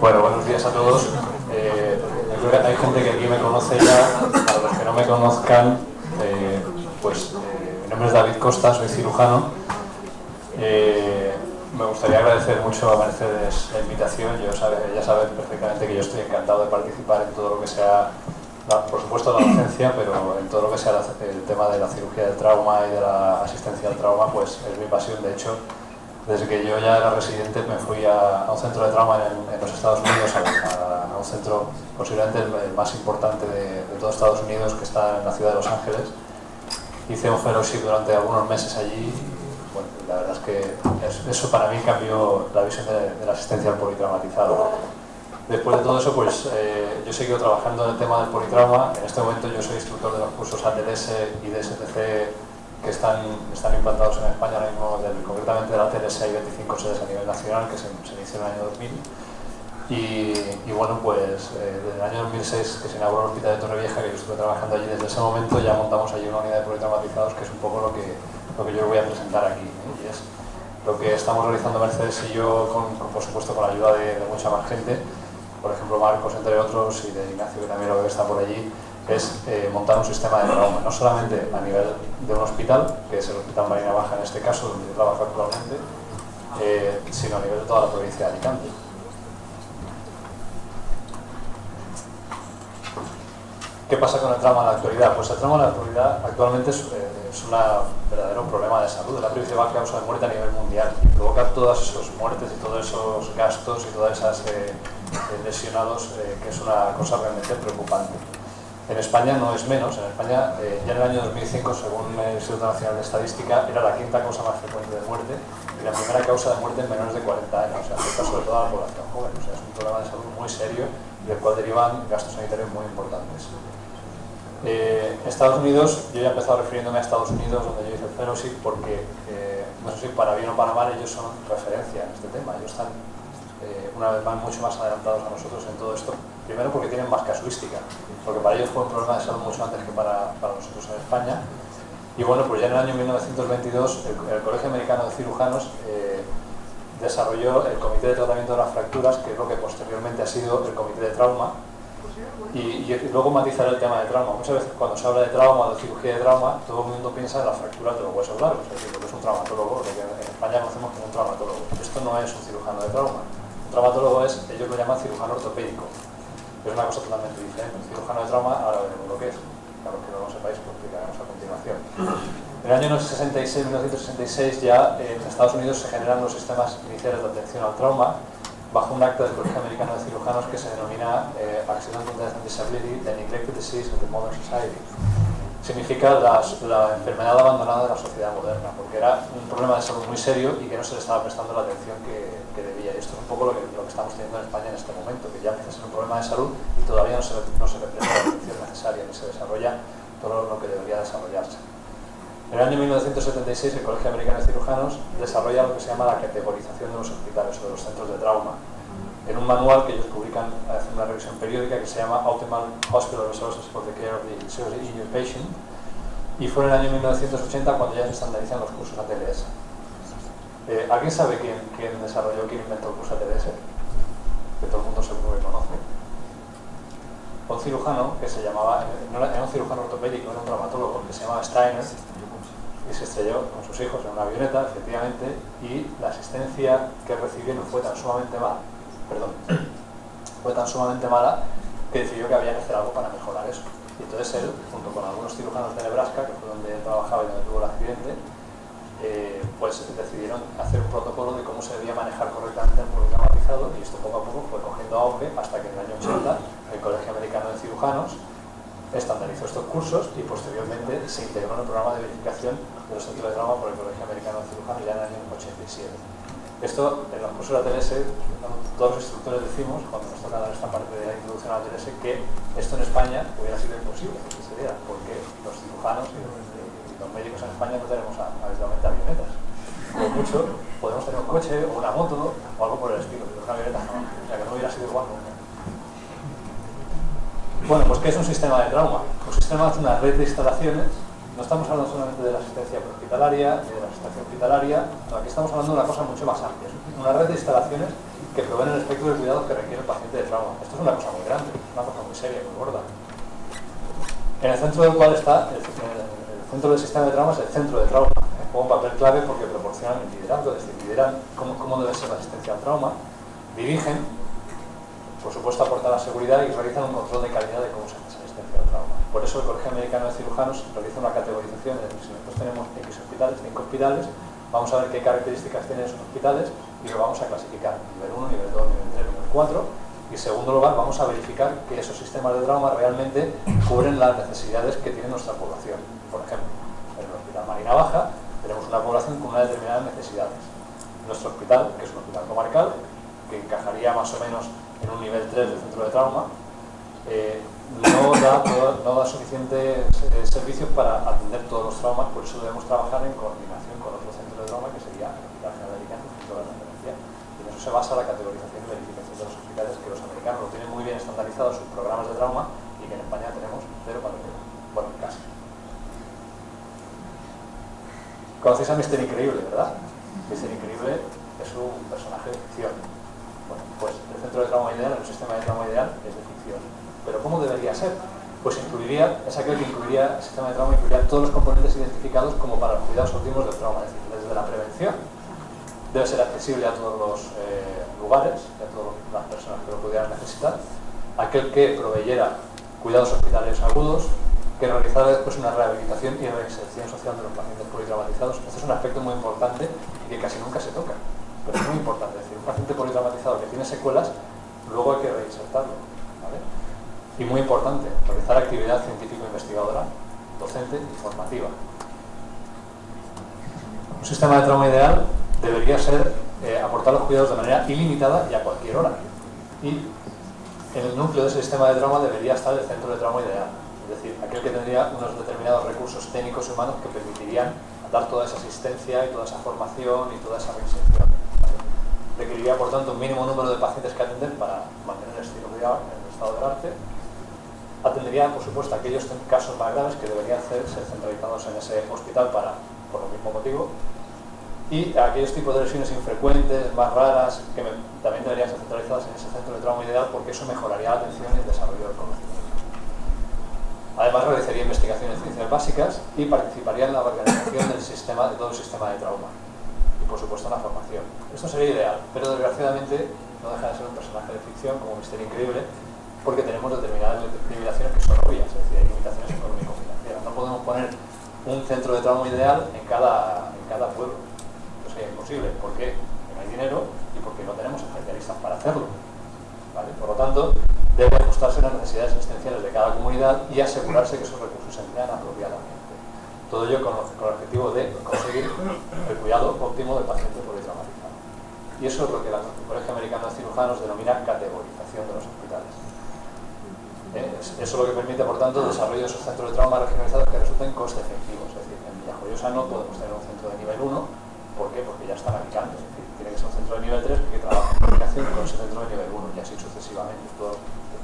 Bueno, buenos días a todos. Yo creo que hay gente que aquí me conoce ya. Para los que no me conozcan, mi nombre es David Costa, soy cirujano. Me gustaría agradecer mucho a Mercedes la invitación. Ella sabe perfectamente que yo estoy encantado de participar en todo lo que sea, por supuesto, la docencia, pero en todo lo que sea el tema de la cirugía del trauma y de la asistencia al trauma, pues es mi pasión. De hecho, desde que yo ya era residente me fui a un centro de trauma en los Estados Unidos, a un centro posiblemente el más importante de todo Estados Unidos, que está en la ciudad de Los Ángeles. Hice un fellowship durante algunos meses allí y bueno, la verdad es que eso para mí cambió la visión de la asistencia al politraumatizado. Después de todo eso, pues yo he seguido trabajando en el tema del politrauma. En este momento yo soy instructor de los cursos ATLS y DSTC que están implantados en España ahora mismo, concretamente de la ATLS hay 25 sedes a nivel nacional, que se inició en el año 2000. Y bueno, pues desde el año 2006 que se inauguró el Hospital de Torrevieja, que yo estuve trabajando allí, desde ese momento ya montamos allí una unidad de politraumatizados, que es un poco lo que yo voy a presentar aquí, y es lo que estamos realizando Mercedes y yo, por supuesto con la ayuda de mucha más gente, por ejemplo Marcos entre otros, y de Ignacio, que también lo veo que está por allí, es montar un sistema de trauma, no solamente a nivel de un hospital, que es el Hospital Marina Baja en este caso, donde yo trabajo actualmente, sino a nivel de toda la provincia de Alicante. ¿Qué pasa con el trauma en la actualidad? Pues el trauma en la actualidad actualmente es un verdadero problema de salud, es la principal causa de muerte a nivel mundial. Provoca todas esas muertes y todos esos gastos y todas esas lesionados, que es una cosa realmente preocupante. En España no es menos. En España, ya en el año 2005, según el Instituto Nacional de Estadística, era la quinta causa más frecuente de muerte y la primera causa de muerte en menores de 40 años, o sea, afecta sobre todo a la población joven. O sea, es un problema de salud muy serio del cual derivan gastos sanitarios muy importantes. Estados Unidos, yo ya he empezado refiriéndome a Estados Unidos, donde yo hice el fellowship, porque, no sé si para bien o para mal, ellos son referencia en este tema. Ellos están, una vez más, mucho más adelantados a nosotros en todo esto. Primero porque tienen más casuística, porque para ellos fue un problema de salud mucho antes que para nosotros en España. Y bueno, pues ya en el año 1922 el Colegio Americano de Cirujanos desarrolló el Comité de Tratamiento de las Fracturas, que es lo que posteriormente ha sido el Comité de Trauma. Y luego matizaré el tema de trauma. Muchas veces cuando se habla de trauma o de cirugía de trauma, todo el mundo piensa en las fracturas de los huesos largos, es decir, lo que es un traumatólogo, lo que en España conocemos como un traumatólogo. Esto no es un cirujano de trauma. Un traumatólogo es, ellos lo llaman cirujano ortopédico. Es una cosa totalmente diferente. Un cirujano de trauma, ahora veremos lo que es. Para los que no lo sepáis, pues explicaremos a continuación. En el año 1966 ya en Estados Unidos se generan los sistemas iniciales de atención al trauma bajo un acta del Colegio Americano de Cirujanos que se denomina Accidental Death and Disability, the Neglected Disease of the Modern Society. Significa la enfermedad abandonada de la sociedad moderna, porque era un problema de salud muy serio y que no se le estaba prestando la atención que debía. Y esto es un poco lo que estamos teniendo en España en este momento, que ya empieza a ser un problema de salud y todavía no se le presta la atención necesaria, ni se desarrolla todo lo que debería desarrollarse. En el año 1976 el Colegio Americano de Cirujanos desarrolla lo que se llama la categorización de los hospitales o de los centros de trauma, en un manual que ellos publican, hacen una revisión periódica, que se llama Optimal Hospital Resources for the Care of the Seriously Injured Patient, y fue en el año 1980 cuando ya se estandarizan los cursos ATLS. ¿Alguien sabe quién desarrolló, quién inventó el curso ATLS? Que todo el mundo seguro que conoce. Un cirujano que se llamaba, no era un cirujano ortopédico, era un traumatólogo que se llamaba Steiner, y se estrelló con sus hijos en una avioneta, efectivamente, y la asistencia que recibieron fue tan sumamente mala, que decidió que había que hacer algo para mejorar eso. Y entonces él, junto con algunos cirujanos de Nebraska, que fue donde trabajaba y donde tuvo el accidente, pues decidieron hacer un protocolo de cómo se debía manejar correctamente el politraumatizado, y esto poco a poco fue cogiendo auge hasta que en el año 80 el Colegio Americano de Cirujanos estandarizó estos cursos y posteriormente se integró en el programa de verificación de los centros de trauma por el Colegio Americano de Cirujanos ya en el año 87. Esto, en los cursos de ATLS, todos los instructores decimos, cuando nos toca dar esta parte de la introducción a la ATLS, que esto en España hubiera sido imposible que se diera, porque los cirujanos y los médicos en España no tenemos habitualmente avionetas. Por mucho, podemos tener un coche o una moto o algo por el estilo, pero una avioneta no, o sea que no hubiera sido igual nunca. Bueno, pues ¿qué es un sistema de trauma? Un sistema es una red de instalaciones no estamos hablando solamente de la asistencia prehospitalaria, ni de la asistencia hospitalaria, no, aquí estamos hablando de una cosa mucho más amplia, una red de instalaciones que proveen el espectro de cuidados que requiere el paciente de trauma. Esto es una cosa muy grande, una cosa muy seria, muy gorda. En el centro del cual está, el centro del sistema de trauma es el centro de trauma. Juega un papel clave porque proporcionan el liderazgo, es decir, lideran cómo debe ser la asistencia al trauma, dirigen, por supuesto aportan la seguridad y realizan un control de calidad de cómo se hace esa asistencia al trauma. Por eso el Colegio Americano de Cirujanos realiza una categorización, es decir, si nosotros tenemos X hospitales, 5 hospitales, vamos a ver qué características tienen esos hospitales y lo vamos a clasificar, nivel 1, nivel 2, nivel 3, nivel 4. Y en segundo lugar, vamos a verificar que esos sistemas de trauma realmente cubren las necesidades que tiene nuestra población. Por ejemplo, en el Hospital Marina Baja tenemos una población con unas determinadas necesidades. Nuestro hospital, que es un hospital comarcal, que encajaría más o menos en un nivel 3 del centro de trauma, no da suficientes servicios para atender todos los traumas, por eso debemos trabajar en coordinación con otro centro de trauma, que sería el Hospital General de Alicante, el Centro de Referencia. Y en eso se basa la categorización y verificación de los hospitales, que los americanos lo tienen muy bien estandarizado sus programas de trauma y que en España tenemos, pero para que, bueno, casi. Conocéis a Mr. Increíble, ¿verdad? Mr. Increíble es un personaje de ficción. Bueno, pues el centro de trauma ideal, el sistema de trauma ideal, es de ficción. Pero ¿cómo debería ser? Pues es aquel que incluiría, el sistema de trauma incluiría todos los componentes identificados como para los cuidados óptimos del trauma, es decir, desde la prevención. Debe ser accesible a todos los lugares, a todas las personas que lo pudieran necesitar. Aquel que proveyera cuidados hospitalarios agudos, que realizara después una rehabilitación y reinserción social de los pacientes politraumatizados. Este es un aspecto muy importante y que casi nunca se toca, pero es muy importante. Es decir, un paciente politraumatizado que tiene secuelas, luego hay que reinsertarlo, ¿vale? Y muy importante, realizar actividad científico-investigadora, docente y formativa. Un sistema de trauma ideal debería ser aportar los cuidados de manera ilimitada y a cualquier hora. Y en el núcleo de ese sistema de trauma debería estar el centro de trauma ideal. Es decir, aquel que tendría unos determinados recursos técnicos y humanos que permitirían dar toda esa asistencia y toda esa formación y toda esa reinserción. Requeriría, por tanto, un mínimo número de pacientes que atender para mantener el estilo de arte, el estado del arte. Atendería, por supuesto, aquellos casos más graves que deberían ser centralizados en ese hospital por el mismo motivo. Y aquellos tipos de lesiones infrecuentes, más raras, que también deberían ser centralizadas en ese centro de trauma ideal, porque eso mejoraría la atención y el desarrollo del conocimiento. Además, realizaría investigaciones en ciencias básicas y participaría en la organización del sistema, de todo el sistema de trauma. Y, por supuesto, en la formación. Esto sería ideal, pero desgraciadamente no deja de ser un personaje de ficción como Mr. Increíble, porque tenemos determinadas limitaciones que son obvias, es decir, hay limitaciones económico-financieras. No podemos poner un centro de trauma ideal en cada pueblo. Eso sería imposible. ¿Por qué? Porque no hay dinero y porque no tenemos especialistas para hacerlo. ¿Vale? Por lo tanto, debe ajustarse a las necesidades existenciales de cada comunidad y asegurarse que esos recursos se emplean apropiadamente. Todo ello con el objetivo de conseguir el cuidado óptimo del paciente politraumatizado. Y eso es lo que el Colegio Americano de Cirujanos denomina categorización de los hospitales. Eso es lo que permite, por tanto, el desarrollo de esos centros de trauma regionalizados que resulten coste efectivos. Es decir, en Villajoyosa no podemos tener un centro de nivel 1. ¿Por qué? Porque ya están Alicante. Es decir, tiene que ser un centro de nivel 3 que trabaja en comunicación con ese centro de nivel 1 y así sucesivamente.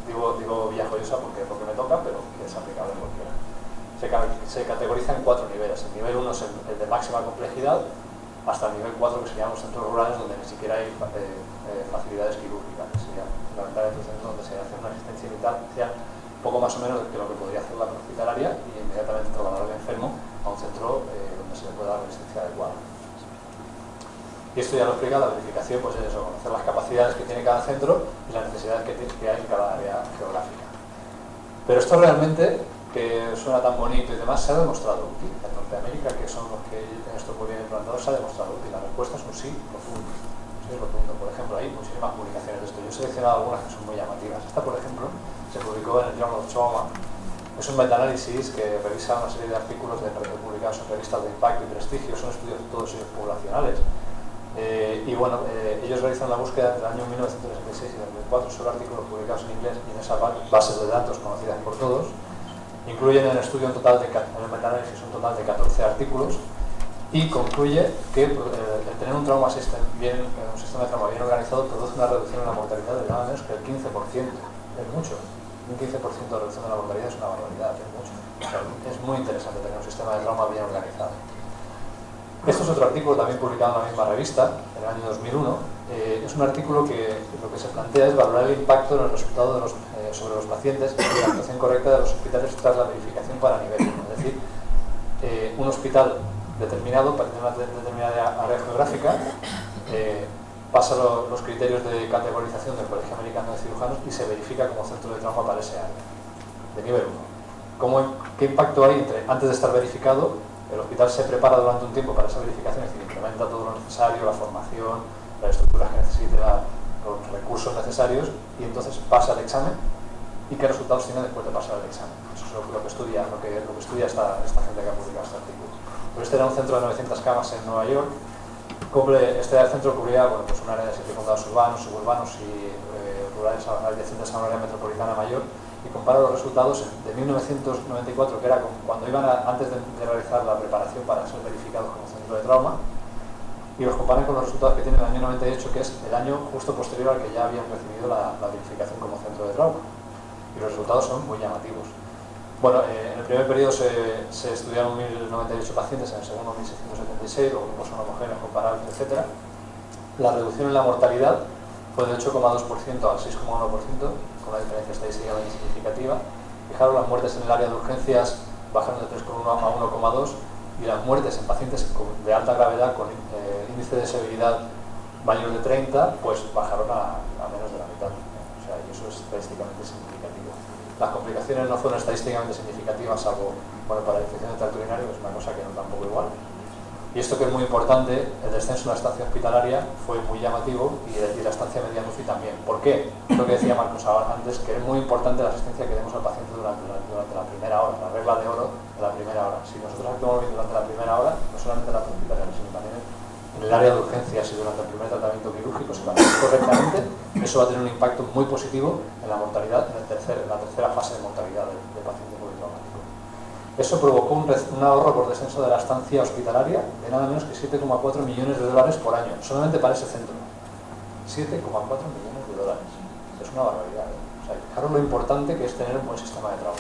Digo Villajoyosa porque es lo que me toca, pero que es aplicable en cualquiera. Se categoriza en 4 niveles. El nivel 1 es el de máxima complejidad, hasta el nivel 4, que serían los centros rurales donde ni siquiera hay facilidades quirúrgicas, que serían fundamentalmente centros donde se hace una asistencia vital poco más o menos que lo que podría hacer la hospitalaria y inmediatamente trasladar al enfermo a un centro donde se le pueda dar una asistencia adecuada. Y esto ya lo explica la verificación, pues es eso, conocer las capacidades que tiene cada centro y las necesidades que hay en cada área geográfica. Pero esto realmente, que suena tan bonito y demás, se ha demostrado útil. En Norteamérica, que son los que tienen esto muy bien implantado, se ha demostrado útil. La respuesta es un sí rotundo. Sí rotundo. Por ejemplo, hay muchísimas publicaciones de esto. Yo he seleccionado algunas que son muy llamativas. Esta, por ejemplo, se publicó en el Journal of Trauma. Es un metaanálisis que revisa una serie de artículos publicados en revistas de impacto y prestigio. Son estudios todos ellos poblacionales. Y bueno, ellos realizan la búsqueda entre el año 1966 y 2004 sobre artículos publicados en inglés y en esas bases de datos conocidas por todos. Incluyen en el estudio en el metaanálisis un total de 14 artículos y concluye que el tener un trauma un sistema de trauma bien organizado produce una reducción en la mortalidad de nada menos que el 15%. Es mucho. Un 15% de reducción de la mortalidad es una barbaridad. mucho. O sea, es muy interesante tener un sistema de trauma bien organizado. Esto es otro artículo también publicado en la misma revista, en el año 2001. Es un artículo que lo que se plantea es valorar el impacto en el resultado de sobre los pacientes y la actuación correcta de los hospitales tras la verificación para nivel 1. Es decir, un hospital determinado, para una determinada área geográfica, pasa los criterios de categorización del Colegio Americano de Cirujanos y se verifica como centro de trauma para ese área, de nivel 1. ¿Qué impacto hay antes de estar verificado? El hospital se prepara durante un tiempo para esa verificación, es decir, implementa todo lo necesario, la formación, las estructuras que necesite, los recursos necesarios, y entonces pasa el examen. ¿Y qué resultados tiene después de pasar el examen? Eso es lo que estudia esta gente que ha publicado este artículo. Pues este era un centro de 900 camas en Nueva York. Este centro cubría pues un área de 7 condados urbanos, suburbanos y rurales adyacentes a una área metropolitana mayor, y compara los resultados de 1994, que era cuando iban antes de realizar la preparación para ser verificados como centro de trauma, y los comparan con los resultados que tienen en el año 98, que es el año justo posterior al que ya habían recibido la verificación como centro de trauma. Y los resultados son muy llamativos. Bueno, en el primer periodo se estudiaron 1.098 pacientes, en el segundo 1.676, los grupos son homogéneos, comparables, etc. La reducción en la mortalidad fue de 8,2% al 6,1%, con una diferencia estadística muy significativa. Fijaros, las muertes en el área de urgencias bajaron de 3,1 a 1,2, y las muertes en pacientes de alta gravedad con índice de severidad mayor de 30, pues bajaron a menos de la mitad. O sea, y eso es estadísticamente significativo. Las complicaciones no fueron estadísticamente significativas, salvo para la infección de tracto urinario, que es una cosa que no tampoco igual. Y esto, que es muy importante, el descenso en la estancia hospitalaria fue muy llamativo, y la estancia media UCI también. ¿Por qué? Lo que decía Marcos antes, que es muy importante la asistencia que demos al paciente durante la primera hora, la regla de oro de la primera hora. Si nosotros actuamos bien durante la primera hora, no solamente en la hospitalaria, sino también en el área de urgencias y durante el primer tratamiento quirúrgico, si lo hacemos correctamente, eso va a tener un impacto muy positivo en la mortalidad, en la tercera fase de mortalidad del paciente politraumático. Eso provocó un ahorro por descenso de la estancia hospitalaria de nada menos que 7,4 millones de dólares por año, solamente para ese centro. 7,4 millones de dólares. Es una barbaridad. O sea, fijaros lo importante que es tener un buen sistema de trauma.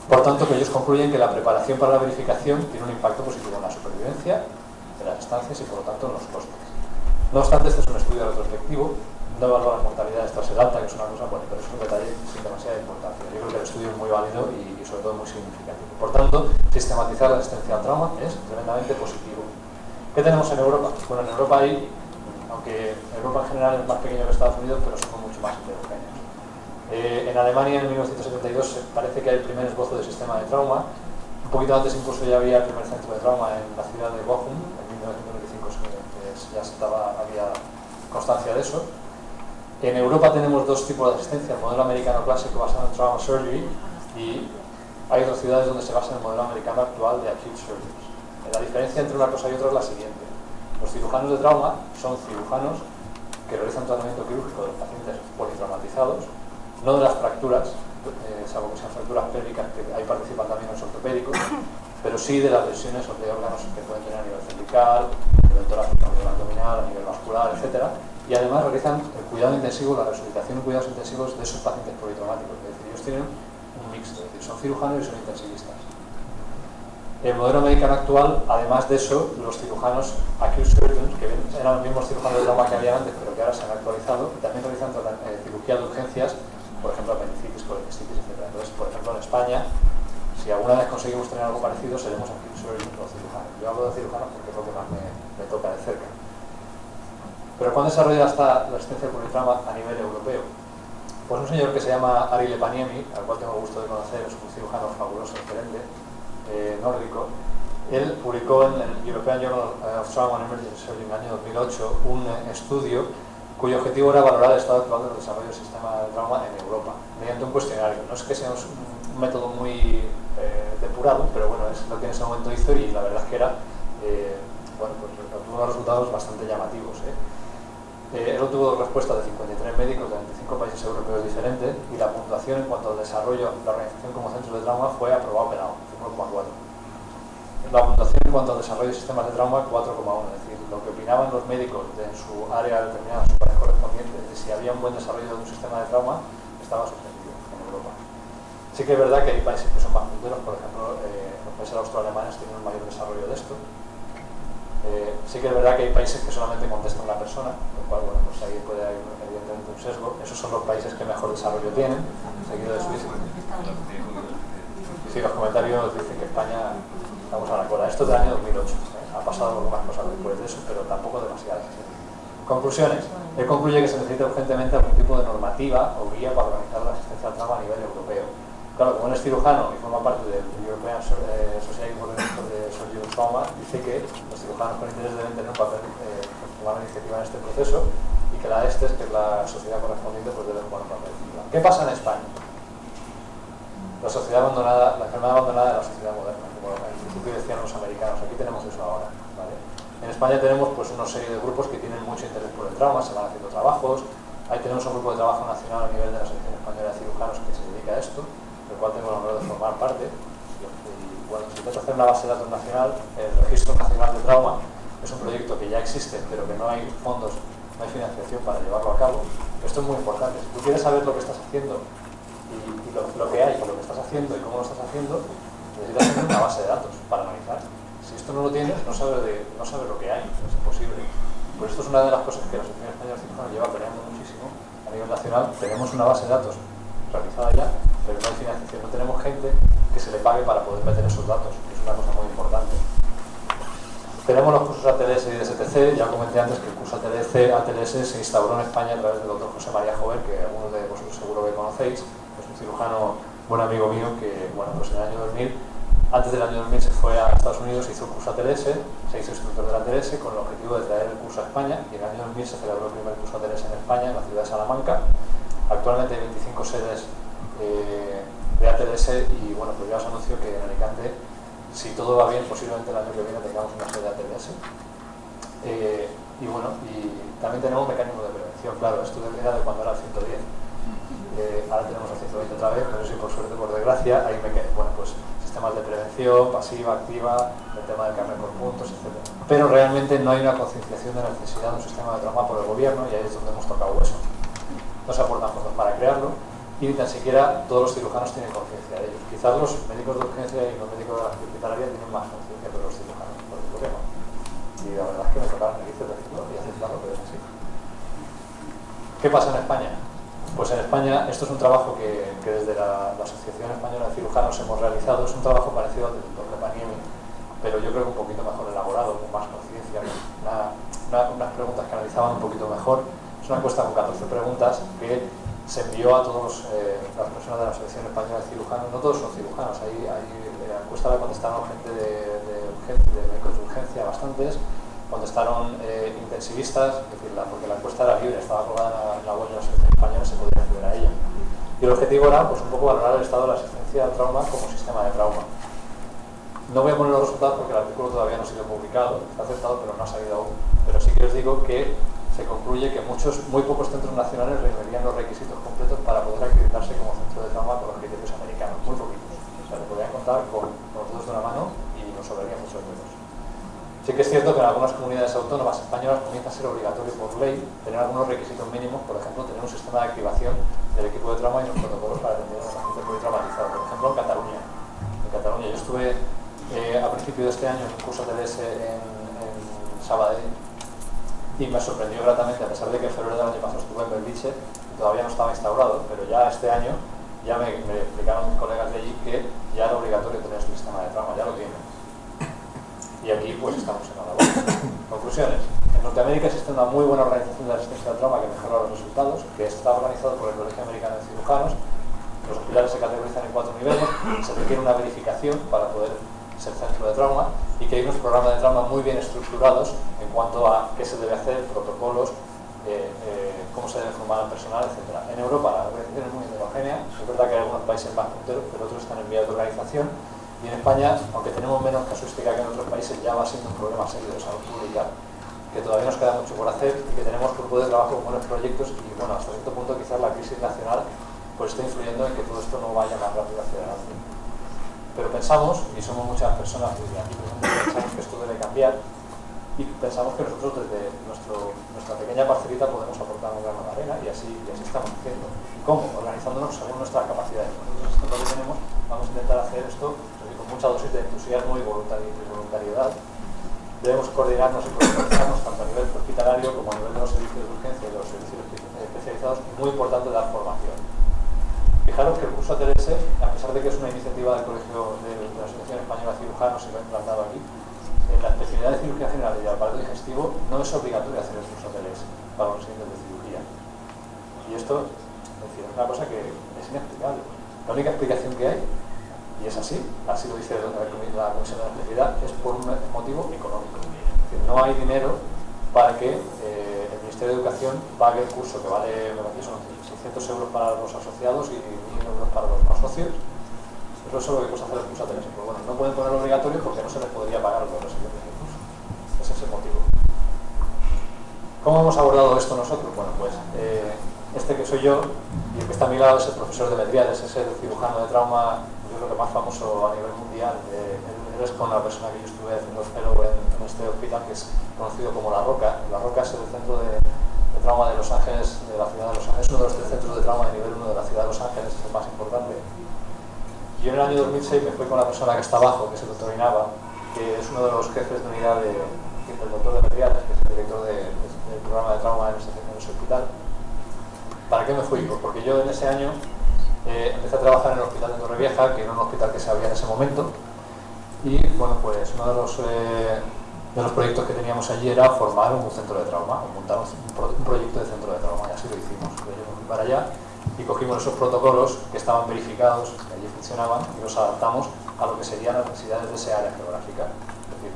Por tanto, que ellos concluyen que la preparación para la verificación tiene un impacto positivo en la supervivencia, en las estancias y por lo tanto en los costes. No obstante, este es un estudio retrospectivo, no evalúa las mortalidades tras el alta, que es una cosa, bueno, pero es un detalle sin demasiada importancia. Yo creo que el estudio es muy válido y sobre todo muy significativo. Por tanto, sistematizar la asistencia al trauma es tremendamente positivo. ¿Qué tenemos en Europa? Bueno, en Europa hay, aunque Europa en general es más pequeño que Estados Unidos, pero somos mucho más heterogéneos. En Alemania, en 1972, parece que hay el primer esbozo de sistema de trauma. Un poquito antes incluso ya había el primer centro de trauma en la ciudad de Bochum, en 1995 ya había constancia de eso. En Europa tenemos dos tipos de asistencia: el modelo americano clásico basado en trauma surgery, y hay otras ciudades donde se basa en el modelo americano actual de acute surgeries. La diferencia entre una cosa y otra es la siguiente: los cirujanos de trauma son cirujanos que realizan tratamiento quirúrgico de los pacientes politraumatizados, no de las fracturas, salvo que sean fracturas pélvicas, que ahí participan también los ortopédicos, pero sí de las lesiones de órganos que pueden tener a nivel cervical, a nivel torácico, a nivel abdominal, a nivel vascular, etc. Y además realizan el cuidado intensivo, la resucitación y cuidados intensivos de esos pacientes politraumáticos. Es decir, ellos tienen un mix, es decir, son cirujanos y son intensivistas. El modelo americano actual, además de eso, los cirujanos acute surgeons, que eran los mismos cirujanos de trauma que había antes, pero que ahora se han actualizado, y también realizan cirugía de urgencias, por ejemplo, apendicitis, colecistitis, etc. Entonces, por ejemplo, en España, si alguna vez conseguimos tener algo parecido, seremos acute surgeons o cirujanos. Yo hablo de cirujanos porque es lo que más me toca de cerca. Pero ¿cuándo desarrolla la asistencia al politrauma a nivel europeo? Pues un señor que se llama Ari Lepaniemi, al cual tengo el gusto de conocer, es un cirujano fabuloso, excelente, nórdico. Él publicó en el European Journal of Trauma and Emergency Surgery en el año 2008 un estudio cuyo objetivo era valorar el estado actual del desarrollo del sistema de trauma en Europa, mediante un cuestionario. No es que sea un método muy depurado, pero bueno, es lo que en ese momento hizo, y la verdad es que era, pues obtuvo unos resultados bastante llamativos. Él obtuvo respuestas de 53 médicos de 25 países europeos diferentes, y la puntuación en cuanto al desarrollo de la organización como centro de trauma fue aprobado penado, 5,4. La puntuación en cuanto al desarrollo de sistemas de trauma, 4,1. Es decir, lo que opinaban los médicos en su área determinada, en su área correspondiente, de si había un buen desarrollo de un sistema de trauma, estaba suspendido en Europa. Sí que es verdad que hay países que son más punteros, por ejemplo, los países austroalemanes tienen un mayor desarrollo de esto. Sí que es verdad que hay países que solamente contesta una persona, lo cual, bueno, pues ahí puede haber evidentemente un sesgo. Esos son los países que mejor desarrollo tienen, seguido de Suiza. Sí, los comentarios dicen que España estamos a la cola. Esto es del año 2008, ha pasado algunas cosas después de eso, pero tampoco demasiadas. Conclusiones. Él concluye que se necesita urgentemente algún tipo de normativa o guía para organizar la asistencia al trauma a nivel europeo. Claro, como él es cirujano y forma parte del European Society for Surgical Trauma, dice que los cirujanos con interés deben tener un papel, tomar una iniciativa en este proceso y que la ESTES, que es la sociedad correspondiente, pues debe jugar un papel. ¿Qué pasa en España? La sociedad abandonada, la enfermedad abandonada de la sociedad moderna, como al principio decían los americanos. Aquí tenemos eso ahora, ¿vale? En España tenemos pues una serie de grupos que tienen mucho interés por el trauma, se van haciendo trabajos. Ahí tenemos un grupo de trabajo nacional a nivel de la Asociación Española de Cirujanos que se dedica a esto, del cual tengo el honor de formar parte. Y bueno, se intenta hacer una base de datos nacional. El Registro Nacional de Trauma es un proyecto que ya existe, pero que no hay fondos, no hay financiación para llevarlo a cabo. Esto es muy importante. Si tú quieres saber lo que estás haciendo y lo que hay, con lo que estás haciendo y cómo lo estás haciendo, necesitas tener una base de datos para analizar. Si esto no lo tienes, no sabes lo que hay, es imposible. Por esto es una de las cosas que la Asociación Española de Cirujanos lleva peleando muchísimo a nivel nacional. Tenemos una base de datos realizada ya, pero no hay financiación, no tenemos gente que se le pague para poder meter esos datos, que es una cosa muy importante. Tenemos los cursos ATLS y DSTC. Ya comenté antes que el curso ATLS se instauró en España a través del doctor José María Jover, que algunos de vosotros seguro que conocéis. Es un cirujano, buen amigo mío, que bueno, pues en el año 2000, antes del año 2000 se fue a Estados Unidos, hizo el curso ATLS, se hizo instructor del ATLS con el objetivo de traer el curso a España, y en el año 2000 se celebró el primer curso ATLS en España, en la ciudad de Salamanca. Actualmente hay 25 sedes de ATLS y bueno, pues ya os anuncio que en Alicante, si todo va bien, posiblemente el año que viene tengamos una sede de ATLS. Y bueno, y también tenemos mecanismos de prevención. Claro, esto era de cuando era el 110. Ahora tenemos el 120 otra vez, no sé si por suerte o por desgracia. Hay bueno, pues sistemas de prevención, pasiva, activa, el tema del carnet por puntos, etc. Pero realmente no hay una concienciación de la necesidad de un sistema de trauma por el gobierno, y ahí es donde hemos tocado hueso. No se aportan fondos para crearlo, y ni tan siquiera todos los cirujanos tienen conciencia de ello. Quizás los médicos de urgencia y los médicos de la hospitalaria tienen más conciencia que los cirujanos, por el problema. Y la verdad es que me tocaron narices decirlo y aceptarlo, pero es así. ¿Qué pasa en España? Pues en España esto es un trabajo que desde la Asociación Española de Cirujanos hemos realizado. Es un trabajo parecido al del doctor Repaniemi, pero yo creo que un poquito mejor elaborado, con más conciencia, unas preguntas que analizaban un poquito mejor. Es una encuesta con 14 preguntas que se envió a todas las personas de la Asociación Española de Cirujanos. No todos son cirujanos, ahí la encuesta la contestaron gente de médicos de urgencia, bastantes, contestaron intensivistas, es decir, porque la encuesta era libre, estaba colgada en la web de la Asociación Española y se podía acceder a ella. Y el objetivo era pues un poco valorar el estado de la asistencia al trauma como sistema de trauma. No voy a poner los resultados porque el artículo todavía no ha sido publicado, está aceptado pero no ha salido aún. Pero sí que os digo que se concluye que muy pocos centros nacionales reunirían los requisitos completos para poder acreditarse como centro de trauma con los criterios americanos, muy poquitos. O sea, se podrían contar con los dedos de una mano y nos sobrarían muchos dedos. Sí que es cierto que en algunas comunidades autónomas españolas comienza a ser obligatorio por ley tener algunos requisitos mínimos, por ejemplo, tener un sistema de activación del equipo de trauma y los protocolos para atender a un paciente muy traumatizado. Por ejemplo, en Cataluña. Yo estuve a principio de este año en un curso TDS en Sabadell, y me sorprendió gratamente, a pesar de que en febrero del año pasado estuve en Belviche, todavía no estaba instaurado, pero ya este año ya me explicaron mis colegas de allí que ya era obligatorio tener este sistema de trauma, ya lo tienen. Y aquí pues estamos en la labor. Conclusiones. En Norteamérica existe una muy buena organización de la asistencia al trauma que mejora los resultados, que está organizado por el Colegio Americano de Cirujanos. Los hospitales se categorizan en 4 niveles, se requiere una verificación para poder ser centro de trauma, y que hay unos programas de trauma muy bien estructurados en cuanto a qué se debe hacer, protocolos, cómo se debe formar al personal, etc. En Europa la organización es muy heterogénea, es verdad que hay algunos países más punteros, pero otros están en vía de organización, y en España, aunque tenemos menos casuística que en otros países, ya va siendo un problema serio de salud pública, que todavía nos queda mucho por hacer y que tenemos grupos de trabajo con buenos proyectos, y bueno, hasta cierto punto quizás la crisis nacional pues está influyendo en que todo esto no vaya más rápido hacia adelante. Pero pensamos, y somos muchas personas que aquí presentes, pensamos que esto debe cambiar, y pensamos que nosotros desde nuestra pequeña parcelita podemos aportar un grano de arena y así estamos haciendo. ¿Cómo? Organizándonos según nuestras capacidades. Nosotros esto es lo que tenemos, vamos a intentar hacer esto con mucha dosis de entusiasmo y voluntariedad. Debemos coordinarnos y profesionalizarnos tanto a nivel hospitalario como a nivel de los servicios de urgencia y de los servicios especializados, y muy importante dar formación. Fijaros que el curso ATLS, a pesar de que es una iniciativa del Colegio de la Asociación Española de Cirujanos y lo ha implantado aquí, en la especialidad de cirugía general y de aparato digestivo no es obligatorio hacer el curso ATLS para los residentes de cirugía. Y esto, es decir, es una cosa que es inexplicable. La única explicación que hay, y es así lo dice la Comisión de la Especialidad, es por un motivo económico. Es decir, no hay dinero para que el Ministerio de Educación pague el curso, que vale, son 600 euros para los asociados y 1.000 euros para los no socios. Eso es lo que cuesta hacer el curso ATLS. Pero bueno, no pueden ponerlo obligatorio porque no se les podría pagar a los residentes del curso. Ese es el motivo. ¿Cómo hemos abordado esto nosotros? Bueno, pues este que soy yo y el que está a mi lado es el profesor de Medriades, es el cirujano de trauma, yo creo que más famoso a nivel mundial. Él es con la persona que yo estuve haciendo fellow en este hospital, que es conocido como La Roca. La Roca es el centro de trauma de Los Ángeles, de la ciudad de Los Ángeles, uno de los 3 centros de trauma de nivel 1 de la ciudad de Los Ángeles, es el más importante. Yo en el año 2006 me fui con la persona que está abajo, que es el doctor Inaba, que es uno de los jefes de unidad del doctor de Medriades, que es el director del programa de trauma en ese hospital. ¿Para qué me fui? Pues porque yo en ese año empecé a trabajar en el hospital de Torrevieja, que era un hospital que se abría en ese momento, y bueno, pues uno de los proyectos que teníamos allí era formar un centro de trauma, o montar un proyecto de centro de trauma, y así lo hicimos. Yo me fui para allá y cogimos esos protocolos que estaban verificados, que allí funcionaban, y los adaptamos a lo que serían las necesidades de esa área geográfica. Es decir,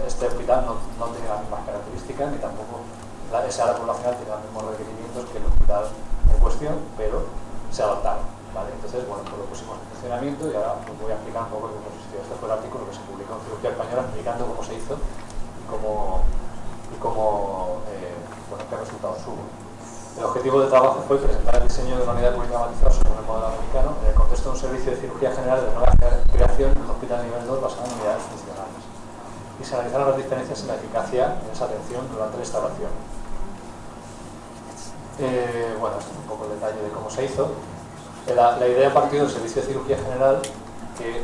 este hospital no tiene las mismas características, ni tampoco esa área poblacional tiene los mismos requerimientos que el hospital en cuestión, pero se adaptaron, ¿vale? Entonces, bueno, pues lo pusimos en funcionamiento y ahora os voy a explicar un poco cómo consistió. Este fue el artículo que se publicó en Cirugía Española explicando cómo se hizo y qué resultados hubo. El objetivo de trabajo fue presentar el diseño de una unidad politraumatizada según el modelo americano en el contexto de un servicio de cirugía general de nueva creación en un hospital nivel 2 basado en unidades funcionales. Y se analizaron las diferencias en la eficacia en esa atención durante la instalación. Bueno, esto es un poco el detalle de cómo se hizo. La idea partió del servicio de cirugía general, que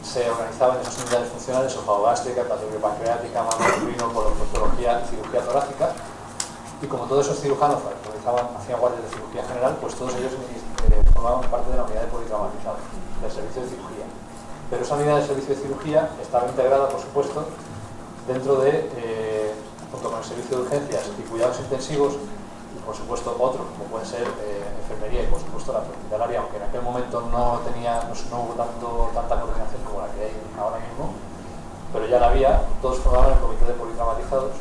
se organizaba en esas unidades funcionales: esofagogástrica, hepatopancreática, mamo-endocrino, coloproctología y cirugía torácica. Y como todos esos cirujanos hacían guardias de cirugía general, pues todos ellos formaban parte de la unidad de politraumatizados, del servicio de cirugía. Pero esa unidad de servicio de cirugía estaba integrada, por supuesto, dentro de, junto con el servicio de urgencias y cuidados intensivos, y por supuesto otros, como pueden ser enfermería y por supuesto la hospitalaria, aunque en aquel momento no hubo tanta coordinación como la que hay ahora mismo, pero ya la había. Todos formaban el comité de politraumatizados.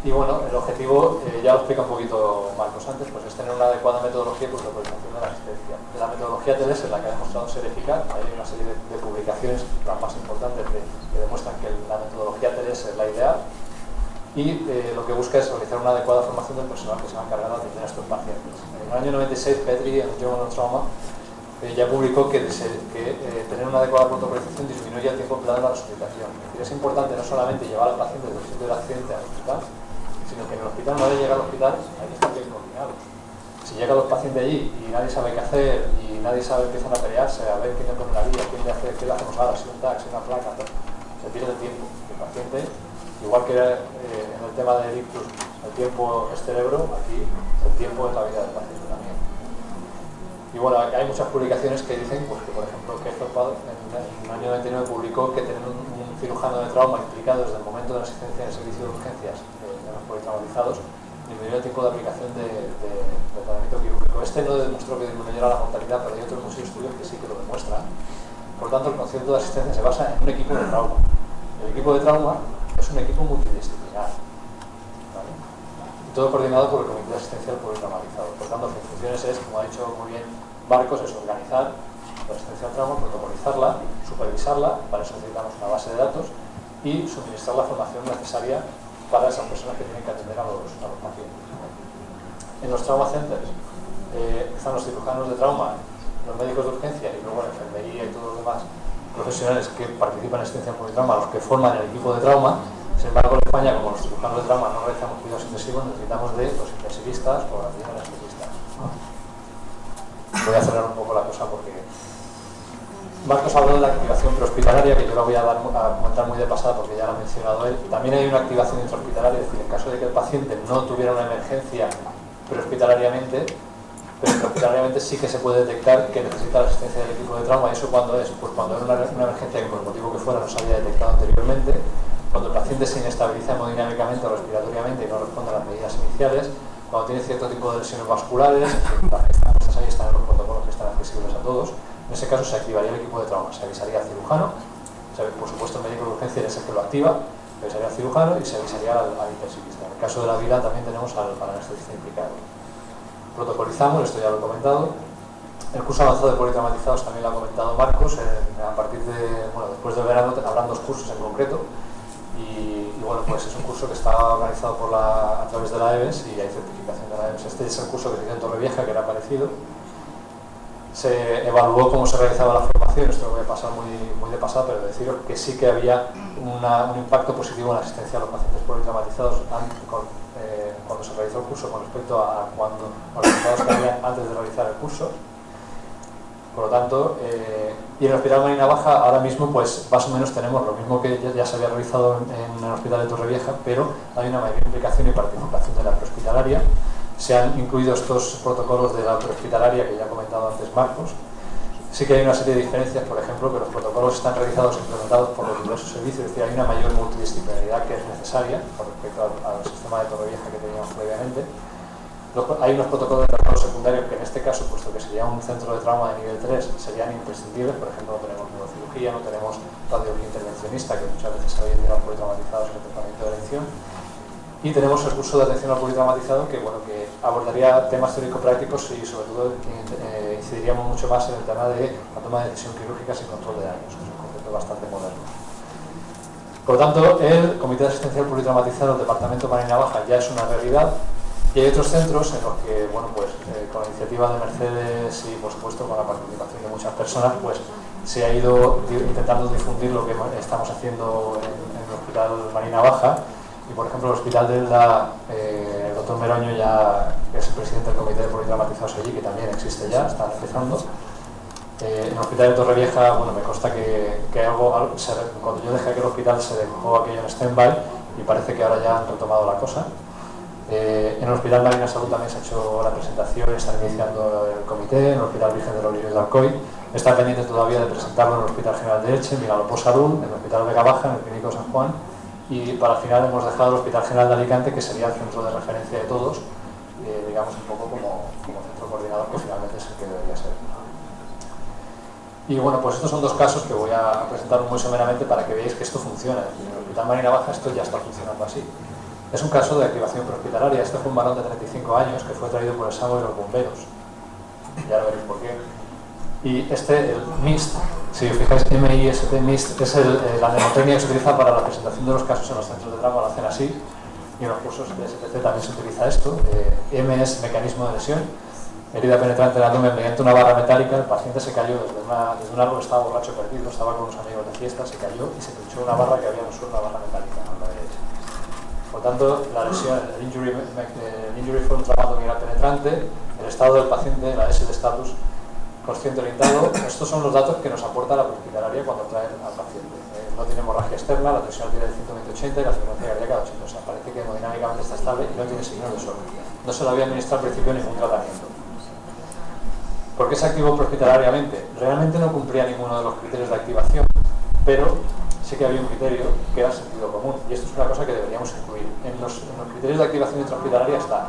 Y bueno, el objetivo, ya lo explica un poquito Marcos antes, pues es tener una adecuada metodología de protocolización de la asistencia. La metodología TLS es la que ha demostrado ser eficaz. Hay una serie de publicaciones, las más importantes, que demuestran que la metodología TLS es la ideal, y lo que busca es realizar una adecuada formación del personal que se va a encargar de atender a estos pacientes. En el año 96, Petri, en Journal of Trauma, ya publicó que tener una adecuada protocolización disminuye el tiempo empleado en la resucitación. Es decir, es importante no solamente llevar al paciente del sitio del accidente al hospital, sino que en el hospital, no de llegar al hospital, hay que estar bien coordinados. Si llegan los pacientes allí y nadie sabe qué hacer y nadie sabe, empiezan a pelearse, a ver quién le pone la guía, qué le hacemos ahora, si un taxi, una placa, se pierde el tiempo. El paciente, igual que en el tema de ictus, el tiempo es cerebro, aquí el tiempo es la vida del paciente también. Y bueno, hay muchas publicaciones que dicen, pues, que por ejemplo, que en el año 99 publicó que tener un cirujano de trauma implicado desde el momento de la asistencia en el servicio de urgencias de los politraumatizados disminuyó el tiempo de aplicación de tratamiento quirúrgico. Este no demostró que disminuyera la mortalidad, pero hay otros muchos estudios que sí que lo demuestran. Por tanto, el concepto de asistencia se basa en un equipo de trauma. El equipo de trauma es un equipo multidisciplinar, ¿vale? Y todo coordinado por el Comité de Asistencia al Politraumatizado. Por tanto, sus funciones es, como ha dicho muy bien Marcos, es organizar la asistencia al trauma, protocolizarla, supervisarla. Para eso necesitamos una base de datos y suministrar la formación necesaria para esas personas que tienen que atender a los pacientes. En los trauma centers están los cirujanos de trauma, los médicos de urgencia y luego la enfermería y todos los demás profesionales que participan en asistencia al politrauma, los que forman el equipo de trauma, Sin embargo, en España, como los cirujanos de trauma no realizamos cuidados intensivos, necesitamos de los intensivistas o las anestesistas. Voy a cerrar un poco la cosa porque Marcos habló de la activación prehospitalaria, que yo la voy a comentar muy de pasada porque ya lo ha mencionado él. También hay una activación intrahospitalaria, es decir, en caso de que el paciente no tuviera una emergencia prehospitalariamente, pero intrahospitalariamente sí que se puede detectar que necesita la asistencia del equipo de trauma. ¿Y eso cuándo es? Pues cuando es una emergencia que por el motivo que fuera no se había detectado anteriormente, cuando el paciente se inestabiliza hemodinámicamente o respiratoriamente y no responde a las medidas iniciales, cuando tiene cierto tipo de lesiones vasculares, las que están puestas ahí están en los protocolos que están accesibles a todos. En ese caso se activaría el equipo de trauma, se avisaría al cirujano, por supuesto el médico de urgencia es el que lo activa, se avisaría al cirujano y se avisaría al intensivista. En el caso de la vida también tenemos al anestesista implicado. Protocolizamos, esto ya lo he comentado. El curso avanzado de politraumatizados también lo ha comentado Marcos. A partir de, bueno, después del verano habrán 2 cursos en concreto. Y bueno, pues es un curso que está organizado a través de la EBES y hay certificación de la EBES. Este es el curso que se hizo en Torrevieja, que era parecido. Se evaluó cómo se realizaba la formación, esto lo voy a pasar muy de pasada, pero deciros que sí que había un impacto positivo en la asistencia a los pacientes politraumatizados cuando se realizó el curso con respecto a los resultados que había antes de realizar el curso. Por lo tanto, y en el Hospital Marina Baja ahora mismo pues más o menos tenemos lo mismo que ya se había realizado en el Hospital de Torrevieja, pero hay una mayor implicación y participación de la prehospitalaria. Se han incluido estos protocolos de la prehospitalaria que ya ha comentado antes Marcos. Sí que hay una serie de diferencias, por ejemplo, que los protocolos están realizados e implementados por los diversos servicios, es decir, hay una mayor multidisciplinaridad que es necesaria con respecto al sistema de Torrevieja que teníamos previamente. Hay unos protocolos de tratado secundario que en este caso, puesto que sería un centro de trauma de nivel 3, serían imprescindibles. Por ejemplo, no tenemos neurocirugía, no tenemos radiología intervencionista, que muchas veces se habían llegado politraumatizados en el tratamiento de elección. Y tenemos el curso de atención al politraumatizado que abordaría temas teórico-prácticos y sobre todo incidiríamos mucho más en el tema de la toma de decisión quirúrgica sin control de daños, que es un concepto bastante moderno. Por lo tanto, el Comité de Asistencia al Politraumatizado del Departamento Marina Baja ya es una realidad. Y hay otros centros en los que, bueno, pues con la iniciativa de Mercedes y por supuesto con la participación de muchas personas, pues se ha ido intentando difundir lo que estamos haciendo en el Hospital Marina Baja. Y por ejemplo el Hospital de el doctor Meroño, ya que es el presidente del Comité de Politraumatizados allí, que también existe ya, está empezando. En el Hospital de Torrevieja, bueno, me consta que cuando yo dejé aquel hospital se dejó aquello en stand-by y parece que ahora ya han retomado la cosa. En el Hospital Marina Salud también se ha hecho la presentación, están iniciando el comité. En el Hospital Virgen del Olivo de Alcoy está pendiente todavía de presentarlo en el Hospital General de Elche, en Vinalopó Salud, en el Hospital Vega Baja, en el Clínico San Juan, y para el final hemos dejado el Hospital General de Alicante, que sería el centro de referencia de todos, digamos un poco como centro coordinador, que finalmente es el que debería ser. Y bueno, pues estos son 2 casos que voy a presentar muy someramente para que veáis que esto funciona. En el Hospital Marina Baja esto ya está funcionando así. Es un caso de activación prehospitalaria. Este fue un varón de 35 años que fue traído por el SAMU de los bomberos. Ya lo veréis por qué. Y el MIST, si os fijáis, MIST, MIST, es la mnemotecnia que se utiliza para la presentación de los casos en los centros de trauma, lo hacen así. Y en los cursos de SPC también se utiliza esto. M es mecanismo de lesión. Herida penetrante en el abdomen mediante una barra metálica. El paciente se cayó desde un árbol, estaba borracho perdido, estaba con unos amigos de fiesta, se cayó y se pinchó una barra que había en el suelo, una barra metálica. Por tanto, la lesión, el injury fue un trauma abdominal penetrante, el estado del paciente, la S de estatus consciente orientado. Estos son los datos que nos aporta la prehospitalaria cuando traen al paciente. No tiene hemorragia externa, la tensión arterial de 120/80 y la frecuencia cardíaca de 80. O sea, parece que hemodinámicamente está estable y no tiene signos de shock. No se le había administrado al principio ningún tratamiento. ¿Por qué se activó prehospitalariamente? Realmente no cumplía ninguno de los criterios de activación, pero sí que había un criterio que era sentido común, y esto es una cosa que deberíamos incluir. En los criterios de activación intrahospitalaria está,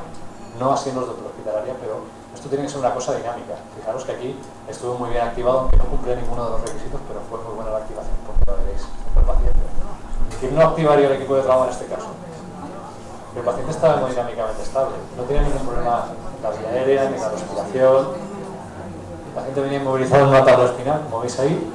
no así en los de prehospitalaria, pero esto tiene que ser una cosa dinámica. Fijaros que aquí estuvo muy bien activado, aunque no cumplía ninguno de los requisitos, pero fue muy buena la activación, porque lo veréis por el paciente. ¿Quién no activaría el equipo de trauma en este caso? El paciente estaba hemodinámicamente estable, no tenía ningún problema en la vía aérea, ni en la respiración. El paciente venía inmovilizado en una tabla espinal, como veis ahí.